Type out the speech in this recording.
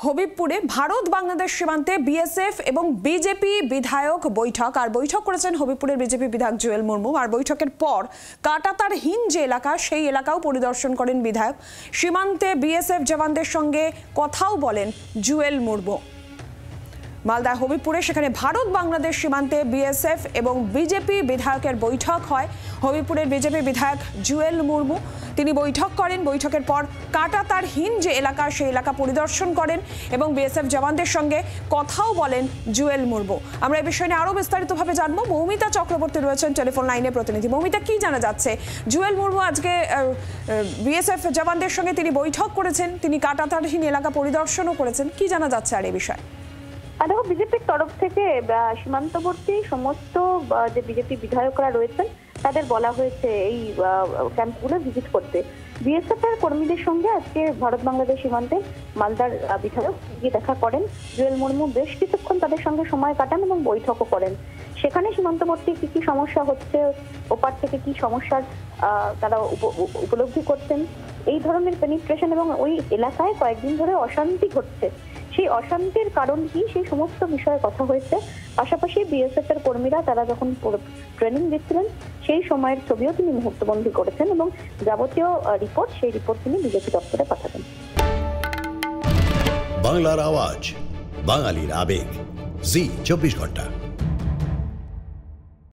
হবিবপুরে ভারত বাংলাদেশ সীমান্তে বিএসএফ এবং বিজেপি বিধায়ক বৈঠক করেছেন হবিবপুরের বিজেপি বিধায়ক জুয়েল মুর্মু। আর বৈঠকের পর কাঁটাতারহীন যে এলাকা সেই এলাকাও পরিদর্শন করেন বিধায়ক। সীমান্তে বিএসএফ জওয়ানদের সঙ্গে কথাও বলেন জুয়েল মুর্মু। মালদা হবিবপুরে সেখানে ভারত বাংলাদেশ সীমান্তে বিএসএফ এবং বিজেপি বিধায়কের বৈঠক হয়। হবিবপুরের বিজেপি বিধায়ক জুয়েল মুর্মু তিনি বৈঠক করেন। বৈঠকের পর কাঁটাতারহীন যে এলাকা সেই এলাকা পরিদর্শন করেন এবং বিএসএফ জওয়ানদের সঙ্গে কথাও বলেন জুয়েল মুর্মু। আমরা এই বিষয়ে আরো বিস্তারিতভাবে জানবো। মৌমিতা চক্রবর্তী রয়েছেন টেলিফোন লাইনে প্রতিনিধি। মৌমিতা, কি জানা যাচ্ছে? জুয়েল মুর্মু আজকে বিএসএফ জওয়ানদের সঙ্গে তিনি বৈঠক করেছেন, তিনি কাঁটাতারহীন এলাকা পরিদর্শনও করেছেন, কি জানা যাচ্ছে আর এই বিষয়ে? দেখো, বিজেপির তরফ থেকে সীমান্তবর্তী সমস্ত যে বিজেপি বিধায়করা রয়েছেন তাদের বলা হয়েছে এই ক্যাম্পগুলো ভিজিট করতে। বিএসএফ এর কর্মীদের সঙ্গে আজকে ভারত বাংলাদেশ সীমান্তে মালদার বিধায়ক গিয়ে দেখা করেন। জুয়েল মুর্মু বেশ কিছুক্ষণ তাদের সঙ্গে সময় কাটান এবং বৈঠকও করেন। সেখানে সীমান্তবর্তী কি কি সমস্যা হচ্ছে, ওপার থেকে কি সমস্যার তারা উপলব্ধি করছেন, এই ধরনের পেনিট্রেশন এবং ওই এলাকায় কয়েকদিন ধরে অশান্তি ঘটছে, সেই অশান্তির কারণ কি, সেই সমস্ত বিষয়ে কথা হয়েছে। পাশাপাশি বিএসএফ এর কর্মীরা তারা যখন ট্রেনিং দিচ্ছিলেন সেই সময়ের ছবিও তিনি মুহূর্তবন্দী করেছেন এবং যাবতীয় রিপোর্ট সেই রিপোর্ট তিনি বিজেপি দপ্তরে পাঠাবেন। বাংলার আওয়াজ, বাঙালির আবেগ, জি 24 ঘন্টা।